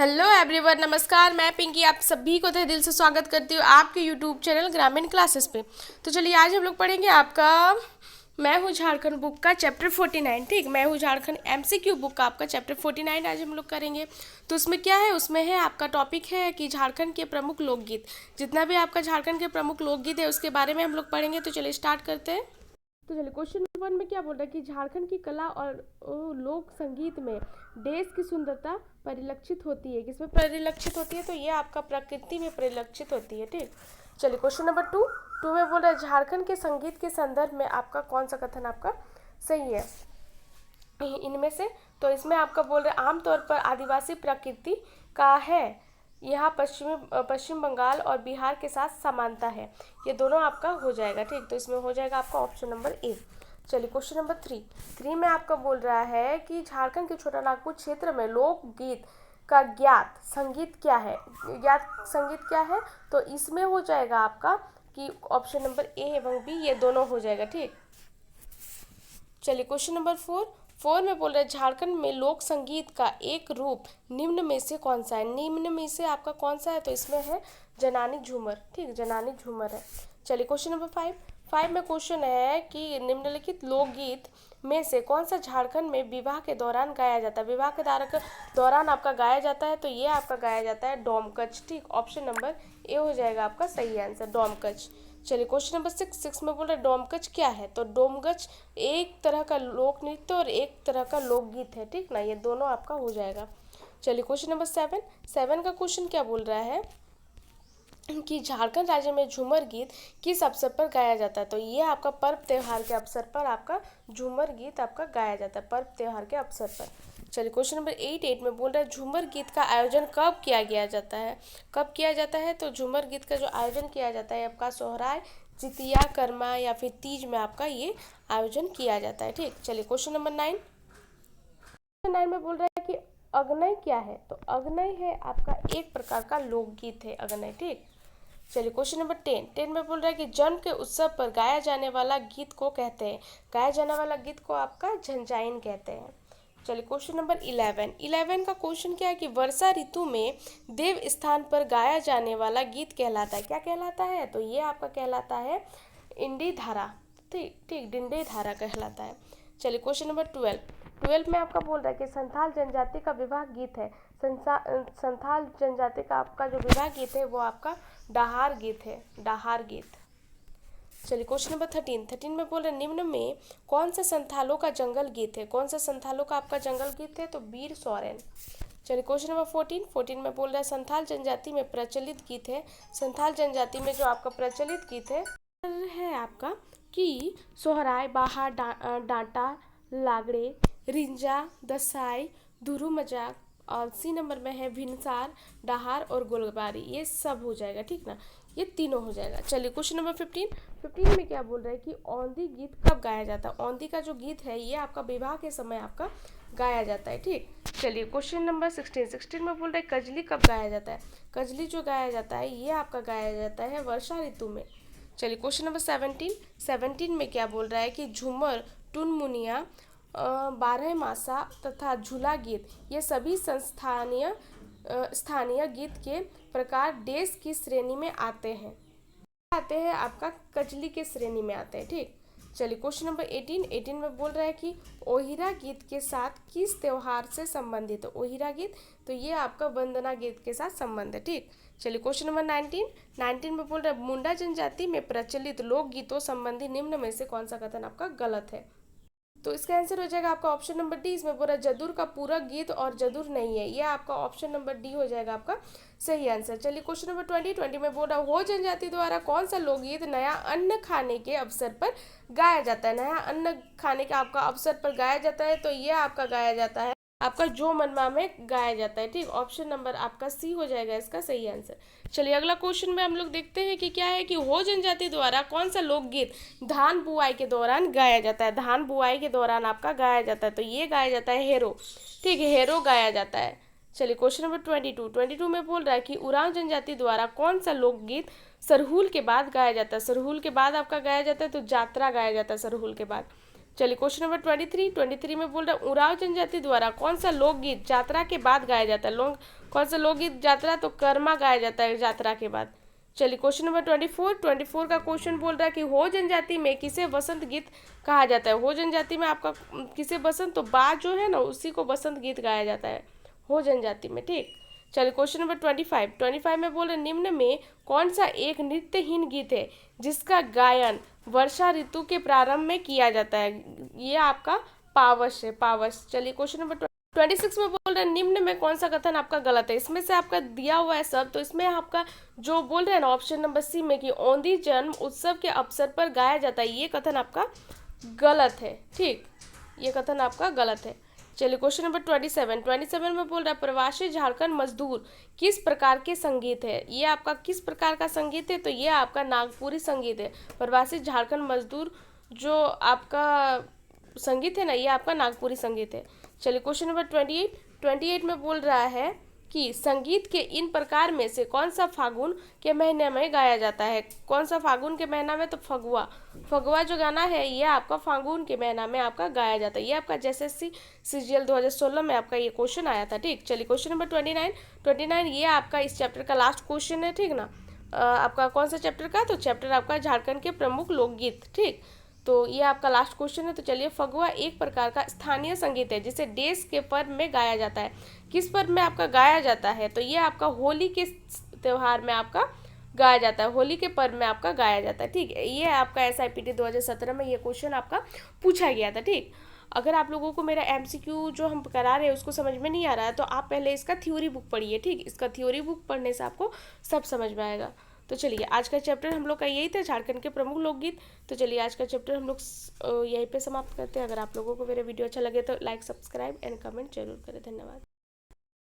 Hello everyone, नमस्कार। मैं पिंकी आप सभी को तहे दिल से स्वागत करती हूँ आपके यूट्यूब चैनल ग्रामीण क्लासेस पे। तो चलिए आज हम लोग पढ़ेंगे आपका मैं हूँ झारखंड बुक का चैप्टर 49। ठीक, मैं हूँ झारखंड एमसीक्यू बुक का आपका चैप्टर 49 आज हम लोग करेंगे। तो उसमें क्या है, उसमें है आपका टॉपिक है कि झारखंड के प्रमुख लोकगीत। जितना भी आपका झारखंड के प्रमुख लोकगीत है उसके बारे में हम लोग पढ़ेंगे। तो चलिए स्टार्ट करते हैं। तो चलिए क्वेश्चन नंबर 1 में क्या बोल रहा है कि झारखंड की कला और लोक संगीत में देश की सुंदरता परिलक्षित होती है। किसमें परिलक्षित होती है? तो ये आपका प्रकृति में परिलक्षित होती है। ठीक, चलिए क्वेश्चन नंबर 2 में बोल रहा है झारखंड के संगीत के संदर्भ में आपका कौन सा कथन आपका सही है इनमें से? तो इसमें आपका बोल रहे आमतौर पर आदिवासी प्रकृति का है, यहाँ पश्चिम बंगाल और बिहार के साथ समानता है। ये दोनों आपका हो जाएगा। ठीक, तो इसमें हो जाएगा आपका ऑप्शन नंबर ए। चलिए क्वेश्चन नंबर 3 में आपका बोल रहा है कि झारखंड के छोटा नागपुर क्षेत्र में लोकगीत का ज्ञात संगीत क्या है? ज्ञात संगीत क्या है? तो इसमें हो जाएगा आपका कि ऑप्शन नंबर ए एवं बी ये दोनों हो जाएगा। ठीक, चलिए क्वेश्चन नंबर 4 में बोल रहे हैं झारखंड में लोक संगीत का एक रूप निम्न में से कौन सा है? निम्न में से आपका कौन सा है? तो इसमें है जनानी झूमर। ठीक, जनानी झूमर है। चलिए क्वेश्चन नंबर 5 में क्वेश्चन है कि निम्नलिखित लोकगीत में से कौन सा झारखंड में विवाह के दौरान गाया जाता है? विवाह के दौरान आपका गाया जाता है। तो ये आपका गाया जाता है डोमकच। ठीक, ऑप्शन नंबर ए हो जाएगा आपका सही आंसर, डोमकच। चलिए क्वेश्चन नंबर 6 में बोल रहे डोमकच क्या है? तो डोमकच एक तरह का लोक नृत्य और एक तरह का लोकगीत है। ठीक ना, ये दोनों आपका हो जाएगा। चलिए क्वेश्चन नंबर 7 का क्वेश्चन क्या बोल रहा है कि झारखंड राज्य में झूमर गीत किस अवसर पर गाया जाता है? तो ये आपका पर्व त्योहार के अवसर पर आपका झूमर गीत आपका गाया जाता है, पर्व त्योहार के अवसर पर। चलिए क्वेश्चन नंबर 8 में बोल रहा है झूमर गीत का आयोजन कब किया गया जाता है? कब किया जाता है? तो झूमर गीत का जो आयोजन किया जाता है आपका सोहराय, जितिया, कर्मा या फिर तीज में आपका ये आयोजन किया जाता है। ठीक, चलिए क्वेश्चन नंबर 9 में बोल रहा है कि अगनय क्या है? तो अगनय है आपका एक प्रकार का लोकगीत है अगनय। ठीक, चलिए क्वेश्चन नंबर 10 में बोल रहा है कि जन्म के उत्सव पर गाया जाने वाला गीत को कहते हैं, गाया जाने वाला गीत को आपका झंझाइन कहते हैं। चलिए क्वेश्चन नंबर 11 का क्वेश्चन क्या है कि वर्षा ऋतु में देव स्थान पर गाया जाने वाला गीत कहलाता है, क्या कहलाता है? तो ये आपका कहलाता है इंडी धारा। ठीक ठीक, डिंडे धारा कहलाता है। चलिए क्वेश्चन नंबर 12 में आपका बोल रहा है कि संथाल जनजाति का विवाह गीत है। संथाल जनजाति का आपका जो विवाह गीत है वो आपका डाहार गीत है, डाहार गीत। चलिए क्वेश्चन नंबर 13 में बोल रहे निम्न में कौन सा संथालों का जंगल गीत है? कौन सा संथालों का आपका जंगल गीत है? तो वीर सोरेन। चलिए क्वेश्चन नंबर 14 में बोल रहा है संथाल जनजाति में प्रचलित गीत है। संथाल जनजाति में जो आपका प्रचलित गीत है आपका कि सोहराय, बाहा, डांटा, लागड़े, रिंजा, दसाई, धुरु मजाक, और सी नंबर में है भिनसार, डाहार और गोलबारी। ये सब हो जाएगा। ठीक ना, ये तीनों हो जाएगा। चलिए क्वेश्चन नंबर 15 में क्या बोल रहा है कि औंधी गीत कब गाया जाता है? औंधी का जो गीत है ये आपका विवाह के समय आपका गाया जाता है। ठीक, चलिए क्वेश्चन नंबर 16 में बोल रहे हैं कजली कब गाया जाता है? कजली जो गाया जाता है ये आपका गाया जाता है वर्षा ऋतु में। चलिए क्वेश्चन नंबर 17 में क्या बोल रहा है कि झूमर, टुनमुनिया, बारह मासा तथा झूला गीत ये सभी स्थानीय गीत के प्रकार देश की श्रेणी में आते हैं आपका कजली के श्रेणी में आते हैं। ठीक, चलिए क्वेश्चन नंबर 18 में बोल रहा है कि ओहिरा गीत के साथ किस त्योहार से संबंधित है? ओहिरा गीत तो ये आपका वंदना गीत के साथ संबंध है। ठीक, चलिए क्वेश्चन नंबर 19 में बोल रहा है मुंडा जनजाति में प्रचलित लोकगीतों संबंधी निम्न में से कौन सा कथन आपका गलत है? तो इसका आंसर हो जाएगा आपका ऑप्शन नंबर डी। इसमें बोल रहा है जदुर का पूरा गीत और जदुर नहीं है, यह आपका ऑप्शन नंबर डी हो जाएगा आपका सही आंसर। चलिए क्वेश्चन नंबर 20 में बोल रहा है हो जनजाति द्वारा कौन सा लोकगीत नया अन्न खाने के अवसर पर गाया जाता है? नया अन्न खाने के आपका अवसर पर गाया जाता है। तो यह आपका गाया जाता है आपका जो मनवा में गाया जाता है। ठीक, ऑप्शन नंबर आपका सी हो जाएगा इसका सही आंसर। चलिए अगला क्वेश्चन में हम लोग देखते हैं कि क्या है कि हो जनजाति द्वारा कौन सा लोकगीत धान बुआई के दौरान गाया जाता है? धान बुआई के दौरान आपका गाया जाता है। तो ये गाया जाता है हेरो। ठीक है, हेरो गाया जाता है। चलिए क्वेश्चन नंबर 22 में बोल रहा है कि उरांव जनजाति द्वारा कौन सा लोकगीत सरहुल के बाद गाया जाता है? सरहुल के बाद आपका गाया जाता है तो जात्रा गाया जाता है सरहुल के बाद। चलिए क्वेश्चन नंबर 23 में बोल रहा है उरांव जनजाति द्वारा कौन सा लोकगीत यात्रा के बाद गाया जाता है। कौन सा लोकगीत यात्रा, तो कर्मा गाया जाता है यात्रा के बाद। चलिए क्वेश्चन नंबर 24 का क्वेश्चन बोल रहा है कि हो जनजाति में किसे वसंत गीत कहा जाता है। हो जनजाति में आपका किसे वसंत, तो बा जो है ना उसी को वसंत गीत गाया जाता है हो जनजाति में, ठीक। चलिए क्वेश्चन नंबर 25 में बोल रहे निम्न में कौन सा एक नृत्यहीन गीत है जिसका गायन वर्षा ऋतु के प्रारंभ में किया जाता है। ये आपका पावस है, पावस। चलिए क्वेश्चन नंबर 26 में बोल रहे हैं निम्न में कौन सा कथन आपका गलत है। इसमें से आपका दिया हुआ है सब, तो इसमें आपका जो बोल रहे हैं ना ऑप्शन नंबर सी में कि औंधी जन्म उत्सव के अवसर पर गाया जाता है, ये कथन आपका गलत है, ठीक। ये कथन आपका गलत है। चलिए क्वेश्चन नंबर 27 में बोल रहा है प्रवासी झारखंड मजदूर किस प्रकार के संगीत है। ये आपका किस प्रकार का संगीत है, तो ये आपका नागपुरी संगीत है। प्रवासी झारखंड मजदूर जो आपका संगीत है ना, ये आपका नागपुरी संगीत है। चलिए क्वेश्चन नंबर 28 में बोल रहा है कि संगीत के इन प्रकार में से कौन सा फागुन के महीने में गाया जाता है। कौन सा फागुन के महीना में, तो फगुआ। फगुआ जो गाना है ये आपका फागुन के महीना में आपका गाया जाता है। ये आपका JSSC CGL 2016 में आपका ये क्वेश्चन आया था, ठीक। चलिए क्वेश्चन नंबर 29 ये आपका इस चैप्टर का लास्ट क्वेश्चन है, ठीक ना। आपका कौन सा चैप्टर का, तो चैप्टर आपका झारखंड के प्रमुख लोकगीत, ठीक। तो ये आपका लास्ट क्वेश्चन है। तो चलिए फगुआ एक प्रकार का स्थानीय संगीत है जिसे देश के पर्व में गाया जाता है। किस पर्व में आपका गाया जाता है, तो ये आपका होली के त्यौहार में आपका गाया जाता है, होली के पर्व में आपका गाया जाता है, ठीक है। ये आपका SIPT 2017 में ये क्वेश्चन आपका पूछा गया था, ठीक। अगर आप लोगों को मेरा MCQ जो हम करा रहे हैं उसको समझ में नहीं आ रहा है तो आप पहले इसका थ्योरी बुक पढ़िए, ठीक। इसका थ्योरी बुक पढ़ने से आपको सब समझ में आएगा। तो चलिए आज का चैप्टर हम लोग का यही था, झारखंड के प्रमुख लोकगीत। तो चलिए आज का चैप्टर हम लोग यहीं पे समाप्त करते हैं। अगर आप लोगों को मेरा वीडियो अच्छा लगे तो लाइक, सब्सक्राइब एंड कमेंट जरूर करें। धन्यवाद।